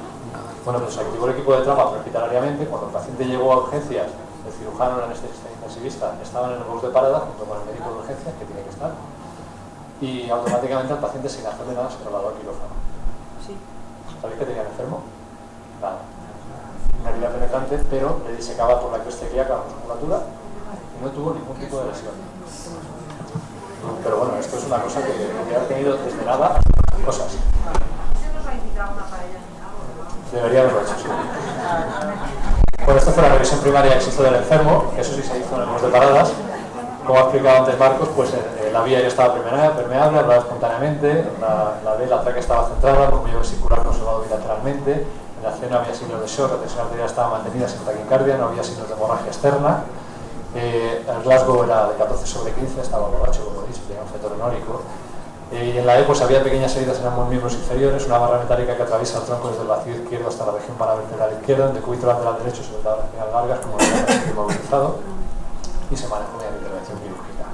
Bueno, pues se activó el equipo de trauma prehospitalariamente. Cuando el paciente llegó a urgencias, el cirujano, el anestesista intensivista estaban en el box de parada junto con el médico de urgencias, que tiene que estar. Y automáticamente el paciente, sin hacerle nada, se trasladó al quirófano. Sí. ¿Sabéis que tenía enfermo? Nada. una herida penetrante, pero le disecaba por la cresta ilíaca la musculatura y no tuvo ningún tipo de lesión. Pero bueno, esto es una cosa que podría haber tenido desde nada hasta cosas. Debería haberlo hecho, sí. Bueno, esta fue la revisión primaria que se hizo del enfermo, eso sí se hizo en el bus de paradas. Como ha explicado antes Marcos, pues la vía ya estaba permeable, hablaba espontáneamente, la tráquea estaba centrada, el cuello vesicular conservado bilateralmente, en la escena había signos de shock, la tensión arterial estaba mantenida sin taquicardia, no había signos de hemorragia externa, el Glasgow era de 14/15, estaba borracho, como he dicho, tenía un feto renórico. Y en la E pues había pequeñas heridas en ambos miembros inferiores, una barra metálica que atraviesa el tronco desde el vacío izquierdo hasta la región paravertebral izquierda, en decúbito lateral derecho sobre la espinal largas, como el inmovilizado, y se manejó mediante intervención quirúrgica.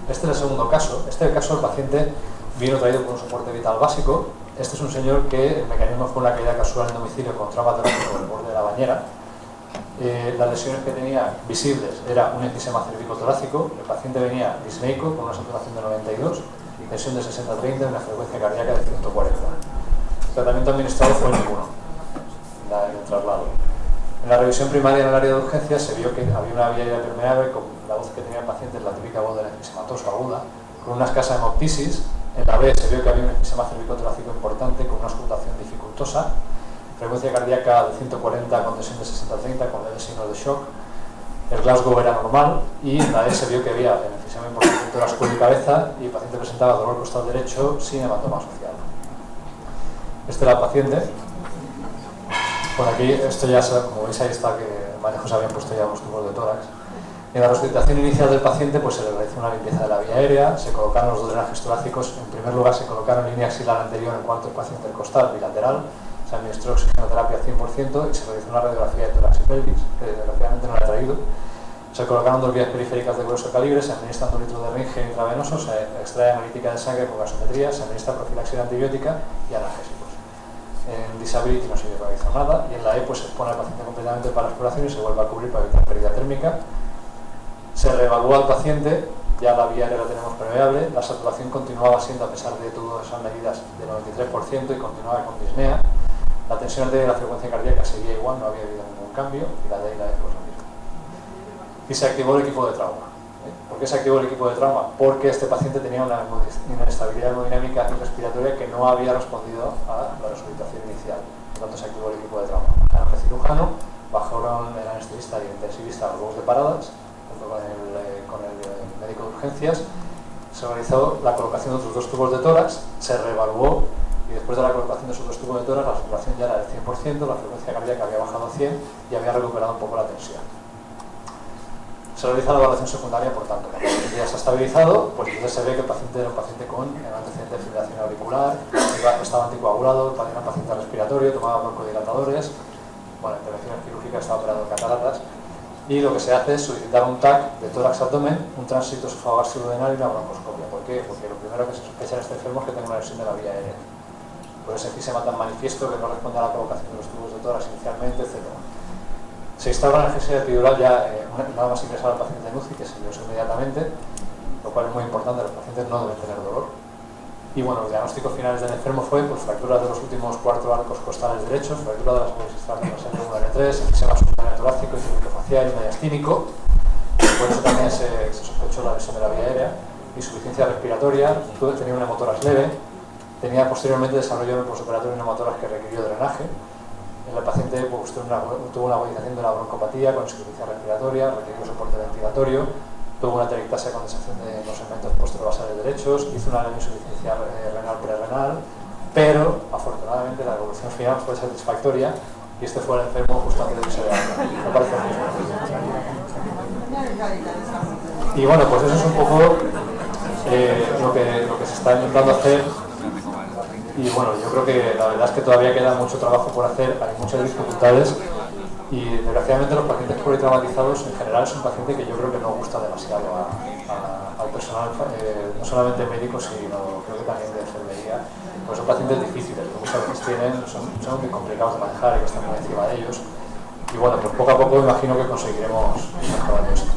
Este es el segundo caso. Este caso el paciente vino traído con un soporte vital básico. Este es un señor que el mecanismo fue una caída casual en domicilio con trauma torácico en el borde de la bañera. Las lesiones que tenía visibles era un enfisema cervicotorácico. El paciente venía disneico con una saturación de 92, tensión de 60-30 y una frecuencia cardíaca de 140. El tratamiento administrado fue ninguno en el traslado. En la revisión primaria en el área de urgencias se vio que había una vía aérea permeable con la voz que tenía el paciente, la típica voz del enfisematoso aguda, con una escasa hemoptisis. En la B se vio que había un enfisema cervicotorácico importante con una auscultación dificultosa, frecuencia cardíaca de 140 con tensión de 60-30 con leves signos de shock. El Glasgow era normal y en la E se vio que había el enfisema importante en tórax, cuello y cabeza y el paciente presentaba dolor costal derecho sin hematoma asociado. Este era el paciente. Por aquí, esto ya, como veis, ahí está que el manejo se habían puesto ya los tubos de tórax. En la resucitación inicial del paciente pues, se le realizó una limpieza de la vía aérea, se colocaron los dos drenajes torácicos. En primer lugar, se colocaron línea axilar anterior en cuarto espacio intercostal bilateral, se administró oxigenoterapia 100% y se realizó una radiografía de tórax y pelvis, que desgraciadamente no la he traído. Se colocaron dos vías periféricas de grueso calibre, se administra 1 litro de ringe intravenoso, se extrae analítica de sangre con gasometría, se administra profilaxis antibiótica y analgésicos. En Disability no se realizó nada y en la E pues, se expone al paciente completamente para la exploración y se vuelve a cubrir para evitar pérdida térmica. Se reevalúa al paciente, ya la vía aérea la tenemos permeable, la saturación continuaba siendo, a pesar de todas esas medidas, de 93% y continuaba con disnea. La tensión arterial y la frecuencia cardíaca seguía igual, no había habido ningún cambio y la D y la E pues lo mismo. Y se activó el equipo de trauma. ¿Por qué se activó el equipo de trauma? Porque este paciente tenía una inestabilidad hemodinámica y respiratoria que no había respondido a la resucitación inicial. Por tanto, se activó el equipo de trauma. Bajaron el cirujano, bajaron el anestesista y el intensivista a los huevos de paradas, junto con el médico de urgencias. Se realizó la colocación de otros dos tubos de tórax, se reevaluó y después de la colocación de esos dos tubos de tórax la saturación ya era del 100%, la frecuencia cardíaca había bajado a 100 y había recuperado un poco la tensión. Se realiza la evaluación secundaria, por tanto, cuando el paciente ya se ha estabilizado, pues entonces se ve que el paciente era un paciente con antecedente de fibrilación auricular, estaba anticoagulado, también era un paciente respiratorio, tomaba broncodilatadores, bueno, intervenciones quirúrgicas, estaba operado en cataratas, y lo que se hace es solicitar un TAC de tórax-abdomen, un tránsito esofágico-duodenal y una broncoscopia. ¿Por qué? Porque lo primero que se sospecha en este enfermo es que tenga una lesión de la vía aérea. Por ese enfisema tan manifiesto que no responde a la colocación de los tubos de tórax inicialmente, etc. Se instaura analgesia epidural ya nada más ingresar al paciente en UCI, que se ingresó inmediatamente, lo cual es muy importante, los pacientes no deben tener dolor. Y bueno, los diagnósticos finales del enfermo fue pues, fracturas de los últimos 4 arcos costales derechos, fractura de las muelas externas del N1 N3, enfisema subcutáneo torácico, cervicofacial y mediastínico. Por eso también se sospechó la lesión de la vía aérea, insuficiencia respiratoria, tenía una hemotórax leve, tenía posteriormente desarrollo en el postoperatorio una hemotórax que requirió drenaje. El paciente pues, tuvo una agudización de la broncopatía con insuficiencia respiratoria, requirió soporte ventilatorio, tuvo una atelectasia con desacción de los segmentos posterobasales derechos, hizo una insuficiencia renal prerrenal, pero afortunadamente la evolución final fue satisfactoria y este fue el enfermo justo antes de irse de alta. Me parece el mismo. Y bueno, pues eso es un poco lo que se está intentando hacer. Y bueno, yo creo que la verdad es que todavía queda mucho trabajo por hacer, hay muchas dificultades y desgraciadamente los pacientes politraumatizados en general es un paciente que yo creo que no gusta demasiado al personal, no solamente médico, sino creo que también de enfermería, pues son pacientes difíciles, que muchas veces son muy complicados de manejar y que están muy encima de ellos. Y bueno, pues poco a poco imagino que conseguiremos mejorar esto.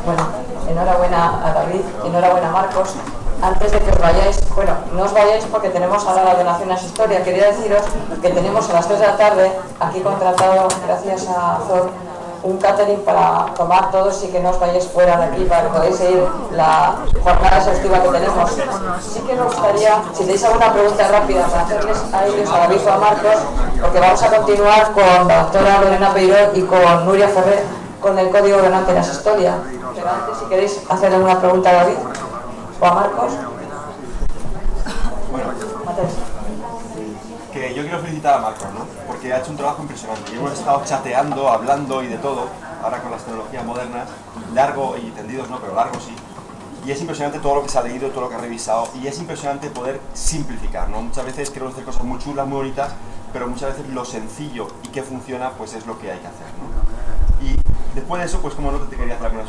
Bueno, enhorabuena a David, enhorabuena a Marcos. Antes de que os vayáis, bueno, no os vayáis porque tenemos ahora la donación a su historia. Quería deciros que tenemos a las 3 de la tarde aquí contratado, gracias a Zor, un catering para tomar todos y que no os vayáis fuera de aquí para que podáis seguir la jornada exhaustiva que tenemos. Sí que nos gustaría, si tenéis alguna pregunta rápida para hacerles a ellos, a David o a Marcos, porque vamos a continuar con la doctora Lorena Peiró y con Nuria Ferrer con el código donante de la historia. Pero antes, si queréis hacer alguna pregunta a David o a Marcos. Bueno, que yo quiero felicitar a Marcos, ¿no? Porque ha hecho un trabajo impresionante. Y hemos estado chateando, hablando y de todo, ahora con las tecnologías modernas, largo y tendidos no, pero largo sí. Y es impresionante todo lo que se ha leído, todo lo que ha revisado, y es impresionante poder simplificar, ¿no? Muchas veces queremos hacer cosas muy chulas, muy bonitas, pero muchas veces lo sencillo y que funciona, pues es lo que hay que hacer, ¿no? Y después de eso, pues como no te quería hacer algunas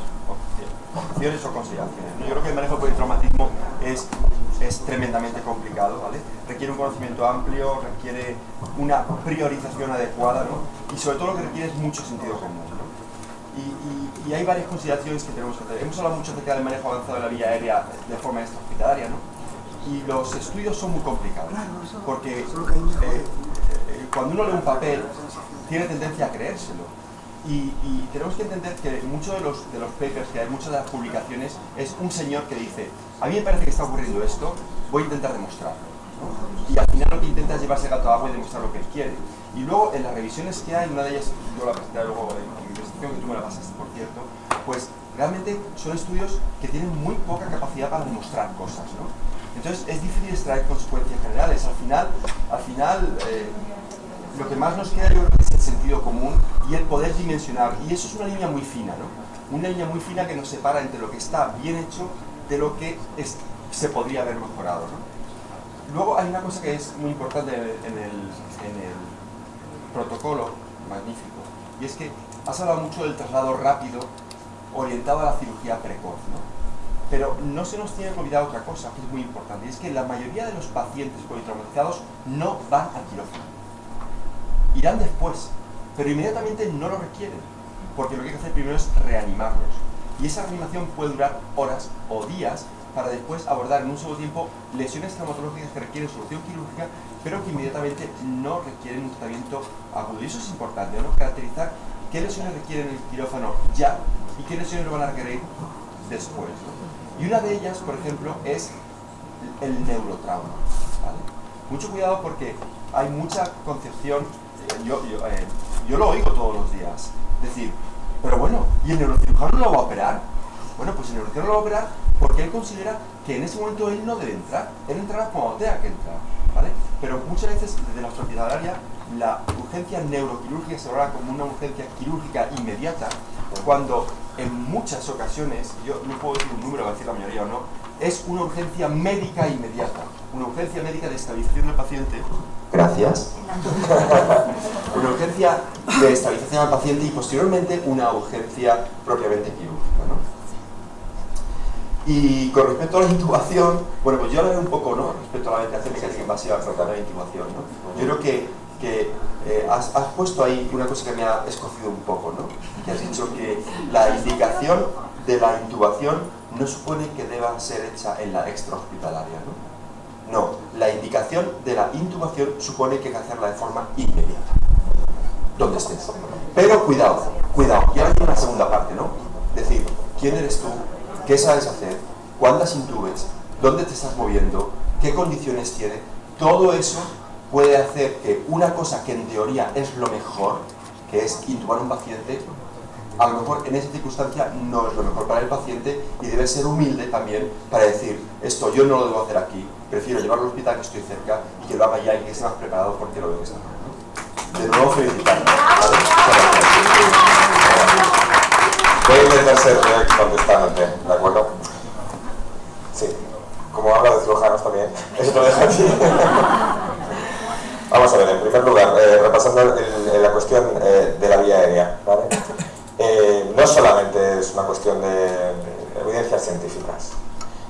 opciones o consideraciones, ¿no? Yo creo que el manejo del politraumatismo es tremendamente complicado, ¿vale? Requiere un conocimiento amplio, requiere una priorización adecuada, ¿no? Y sobre todo lo que requiere es mucho sentido común, ¿no? Y hay varias consideraciones que tenemos que hacer. Hemos hablado mucho acerca del manejo avanzado de la vía aérea de forma extrahospitalaria, ¿no? Y los estudios son muy complicados, porque cuando uno lee un papel, tiene tendencia a creérselo. Y tenemos que entender que muchos de los papers que hay, muchas de las publicaciones, es un señor que dice: a mí me parece que está ocurriendo esto, voy a intentar demostrarlo, ¿no? Y al final lo que intenta es llevarse gato a agua y demostrar lo que él quiere. Y luego en las revisiones que hay, una de ellas yo la presenté luego en mi presentación, que tú me la pasaste por cierto, pues realmente son estudios que tienen muy poca capacidad para demostrar cosas, ¿no? Entonces es difícil extraer consecuencias generales. Al final lo que más nos queda, yo creo, es el sentido común y el poder dimensionar. Y eso es una línea muy fina, ¿no? Una línea muy fina que nos separa entre lo que está bien hecho de lo que se podría haber mejorado, ¿no? Luego hay una cosa que es muy importante en el protocolo, magnífico, y es que has hablado mucho del traslado rápido orientado a la cirugía precoz, ¿no? Pero no se nos tiene que olvidar otra cosa que es muy importante, y es que la mayoría de los pacientes politraumatizados no van al quirófano. Irán después, pero inmediatamente no lo requieren, porque lo que hay que hacer primero es reanimarlos. Y esa reanimación puede durar horas o días para después abordar en un solo tiempo lesiones traumatológicas que requieren solución quirúrgica, pero que inmediatamente no requieren un tratamiento agudo. Y eso es importante, ¿no? Caracterizar qué lesiones requieren el quirófano ya y qué lesiones lo van a requerir después, ¿no? Y una de ellas, por ejemplo, es el neurotrauma, ¿vale? Mucho cuidado porque hay mucha concepción. Yo lo oigo todos los días, decir: pero bueno, ¿y el neurocirujano no lo va a operar? Bueno, pues el neurocirujano lo va a operar porque él considera que en ese momento él no debe entrar, él entrará cuando tenga que entrar, ¿vale? Pero muchas veces desde la hospitalaria la urgencia neuroquirúrgica se valora como una urgencia quirúrgica inmediata, cuando en muchas ocasiones, yo no puedo decir un número, va a decir la mayoría o no, es una urgencia médica inmediata, una urgencia médica de estabilización del paciente. Gracias. Una urgencia de estabilización al paciente y posteriormente una urgencia propiamente quirúrgica, ¿no? Y con respecto a la intubación, bueno, pues yo hablaré un poco, ¿no?, respecto a la ventilación mecánica invasiva afrontada la intubación, ¿no? Yo creo que has puesto ahí una cosa que me ha escocido un poco, ¿no? Que has dicho que la indicación de la intubación no supone que deba ser hecha en la extrahospitalaria, ¿no? No, la indicación de la intubación supone que hay que hacerla de forma inmediata, donde estés. Pero cuidado, y ahora viene la segunda parte, ¿no? Decir, ¿quién eres tú? ¿Qué sabes hacer? ¿Cuántas intubes? ¿Dónde te estás moviendo? ¿Qué condiciones tiene? Todo eso puede hacer que una cosa que en teoría es lo mejor, que es intubar a un paciente, a lo mejor en esa circunstancia no es lo mejor para el paciente, y debe ser humilde también para decir: esto yo no lo debo hacer aquí, prefiero llevarlo al hospital que estoy cerca y que lo haga ya y que esté más preparado porque lo veo que está mal, ¿no? De nuevo, felicitarme. Voy a intentar ser contestándote, ¿de acuerdo? Sí, como habla de cirujanos también, eso lo dejo aquí. Vamos a ver, en primer lugar, repasando la cuestión de la vía aérea, ¿vale? No solamente es una cuestión de evidencias científicas,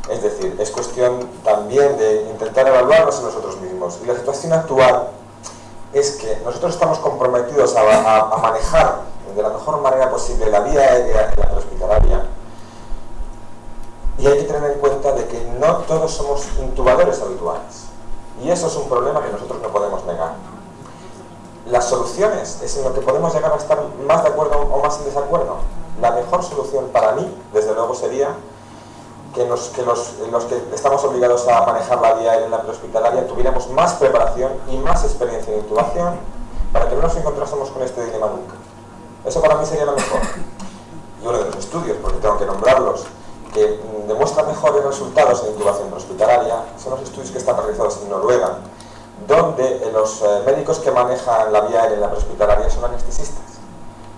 es decir, es cuestión también de intentar evaluarnos a nosotros mismos. Y la situación actual es que nosotros estamos comprometidos a manejar de la mejor manera posible la vía aérea en la prehospitalaria, no todos somos intubadores habituales. Y eso es un problema que nosotros no podemos negar. Las soluciones es en lo que podemos llegar a estar más de acuerdo o más en desacuerdo. La mejor solución para mí, desde luego, sería que los que estamos obligados a manejar la vía aérea en la prehospitalaria tuviéramos más preparación y más experiencia en intubación para que no nos encontrásemos con este dilema nunca. Eso para mí sería lo mejor. Y uno de los estudios, porque tengo que nombrarlos, que demuestra mejores resultados en intubación prehospitalaria son los estudios que están realizados en Noruega, donde los médicos que manejan la vía aérea en la prehospitalaria son anestesistas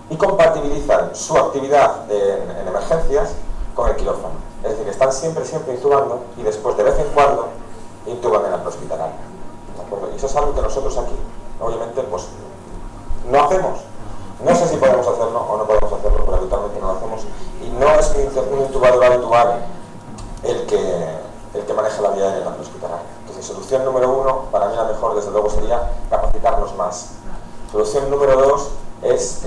y compatibilizan su actividad en emergencias con el quirófano. Es decir, están siempre intubando y después de vez en cuando intuban en la prehospitalaria. ¿De acuerdo? Y eso es algo que nosotros aquí, obviamente, pues no hacemos. No sé si podemos hacerlo o no podemos hacerlo, pero habitualmente no lo hacemos. Y no es un intubador habitual el que maneja la vía aérea en la prehospitalaria. Entonces, solución número 1, para mí la mejor, desde luego, sería capacitarnos más. Solución número 2 es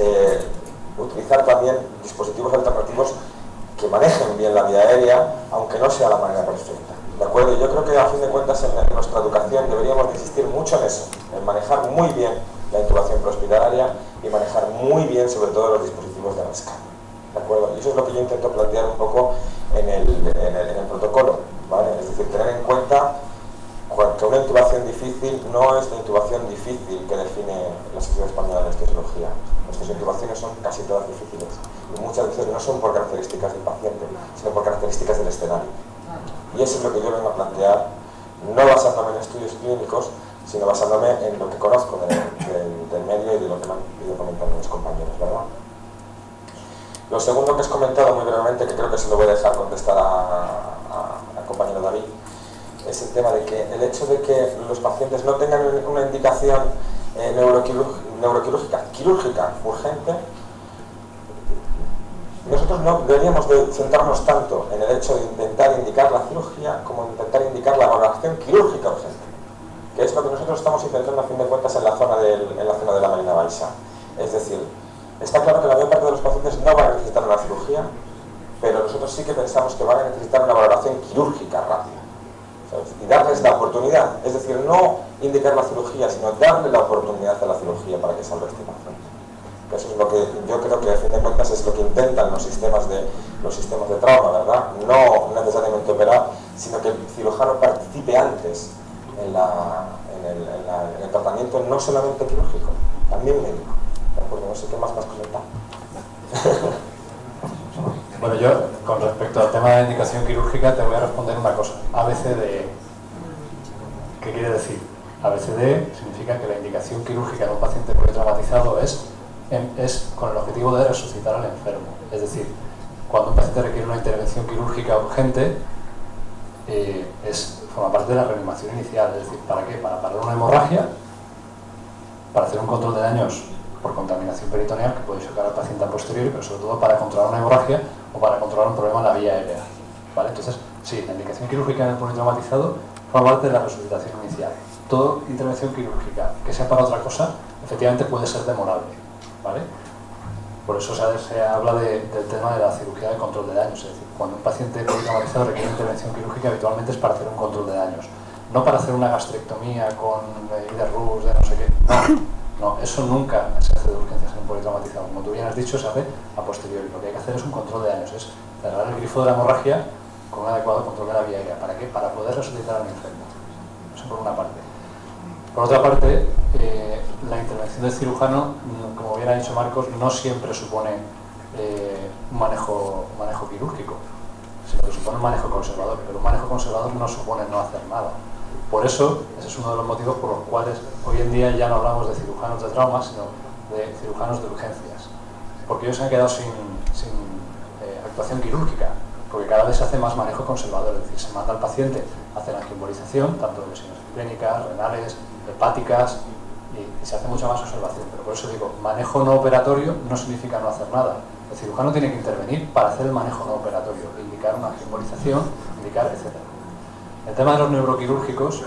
utilizar también dispositivos alternativos que manejen bien la vía aérea, aunque no sea la manera perfecta. ¿De acuerdo? Yo creo que a fin de cuentas en nuestra educación deberíamos de insistir mucho en eso, en manejar muy bien la intubación prehospitalaria y manejar muy bien sobre todo los dispositivos de rescate. ¿De acuerdo? Y eso es lo que yo intento plantear un poco en el protocolo, ¿vale? Es decir, tener en cuenta que una intubación difícil no es la intubación difícil que define la Sociedad Española de Anestesiología. Nuestras intubaciones son casi todas difíciles y muchas veces no son por características del paciente, sino por características del escenario. Y eso es lo que yo vengo a plantear, no basándome en estudios clínicos, sino basándome en lo que conozco del medio y de lo que me han ido comentando mis compañeros, ¿verdad? Lo segundo que has comentado muy brevemente, que creo que se lo voy a dejar contestar al compañero David, es el tema de que el hecho de que los pacientes no tengan una indicación quirúrgica urgente, nosotros no deberíamos de centrarnos tanto en el hecho de intentar indicar la cirugía como intentar indicar la valoración quirúrgica urgente, que es lo que nosotros estamos intentando a fin de cuentas en la zona de la Marina Baixa. Es decir, está claro que la mayor parte de los pacientes no van a necesitar una cirugía, pero nosotros sí que pensamos que van a necesitar una valoración quirúrgica rápida, ¿sabes? Y darles la oportunidad, es decir, no indicar la cirugía, sino darle la oportunidad a la cirugía para que salga este paciente. Eso es lo que yo creo que a fin de cuentas es lo que intentan los sistemas de trauma, ¿verdad? No necesariamente operar, sino que el cirujano participe antes en el tratamiento, no solamente quirúrgico, también médico. ¿De acuerdo? No sé qué más comentar. Bueno, yo con respecto al tema de la indicación quirúrgica te voy a responder una cosa. ABCD. ¿Qué quiere decir? ABCD significa que la indicación quirúrgica de un paciente politraumatizado es con el objetivo de resucitar al enfermo. Es decir, cuando un paciente requiere una intervención quirúrgica urgente, forma parte de la reanimación inicial. Es decir, ¿para qué? Para parar una hemorragia, para hacer un control de daños por contaminación peritoneal que puede chocar al paciente a posteriori, pero sobre todo para controlar una hemorragia o para controlar un problema en la vía aérea, ¿vale? Entonces, sí, la indicación quirúrgica en el politraumatizado forma parte de la resucitación inicial. Toda intervención quirúrgica que sea para otra cosa, efectivamente puede ser demorable, ¿vale? Por eso se habla del tema de la cirugía de control de daños. Es decir, cuando un paciente politraumatizado requiere intervención quirúrgica, habitualmente es para hacer un control de daños, no para hacer una gastrectomía con IDRUS de no sé qué. No, eso nunca se hace de urgencias en un politraumatizado. Como tú bien has dicho, se hace a posteriori. Lo que hay que hacer es un control de daños, es cerrar el grifo de la hemorragia con un adecuado control de la vía aérea. ¿Para qué? Para poder resucitar al enfermo. Eso por una parte. Por otra parte, la intervención del cirujano, como bien ha dicho Marcos, no siempre supone un manejo quirúrgico, sino que supone un manejo conservador, pero un manejo conservador no supone no hacer nada. Por eso, ese es uno de los motivos por los cuales hoy en día ya no hablamos de cirujanos de trauma, sino de cirujanos de urgencias, porque ellos se han quedado sin actuación quirúrgica, porque cada vez se hace más manejo conservador, es decir, se manda al paciente a hacer angioembolización, tanto de lesiones clínicas, renales, hepáticas, y se hace mucha más observación. Pero por eso digo, manejo no operatorio no significa no hacer nada. El cirujano tiene que intervenir para hacer el manejo no operatorio, indicar una angioembolización, indicar, etc. El tema de los neuroquirúrgicos,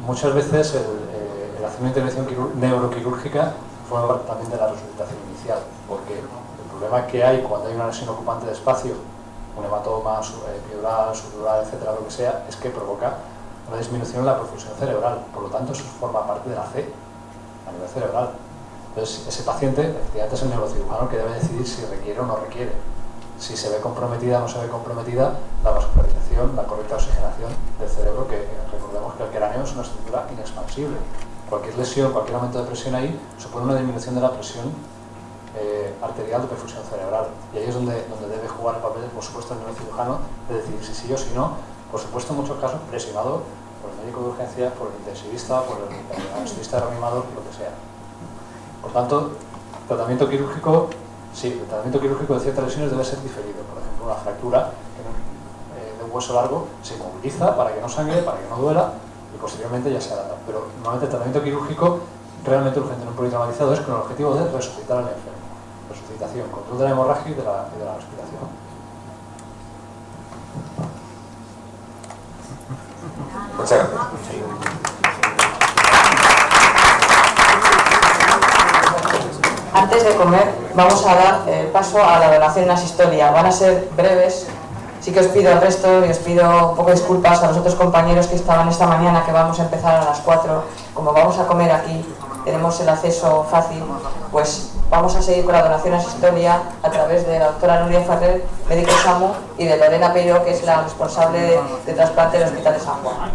muchas veces el hacer una intervención neuroquirúrgica forma parte también de la resucitación inicial, porque el problema que hay cuando hay una lesión ocupante de espacio un hematoma epidural, subdural, etcétera, lo que sea, es que provoca una disminución en la perfusión cerebral. Por lo tanto, eso forma parte de la C a nivel cerebral. Entonces, ese paciente, efectivamente, es el neurocirujano que debe decidir si requiere o no requiere. Si se ve comprometida o no se ve comprometida la vascularización, la correcta oxigenación del cerebro, que recordemos que el cráneo es una estructura inexpansible. Cualquier lesión, cualquier aumento de presión ahí supone una disminución de la presión arterial de perfusión cerebral. Y ahí es donde debe jugar el papel, por supuesto, el neurocirujano, de decidir si sí o si no. Por supuesto, en muchos casos presionado por el médico de urgencias, por el intensivista, por el anestesista reanimador, lo que sea. Por tanto, tratamiento quirúrgico, sí, el tratamiento quirúrgico de ciertas lesiones debe ser diferido. Por ejemplo, una fractura de un hueso largo se inmoviliza para que no sangre, para que no duela, y posteriormente ya se adapta. Pero normalmente el tratamiento quirúrgico realmente urgente en un politraumatizado es con el objetivo de resucitar al enfermo. Resucitación, control de la hemorragia y de la respiración. Muchas gracias. Antes de comer, vamos a dar paso a la donación asistolia. Van a ser breves. Sí que os pido al resto y os pido un poco de disculpas a los otros compañeros que estaban esta mañana, que vamos a empezar a las 4. Como vamos a comer aquí, tenemos el acceso fácil, pues vamos a seguir con la donación asistolia a través de la doctora Nuria Ferrer, médico SAMU, y de Lorena Peiro, que es la responsable de trasplante del Hospital de San Juan.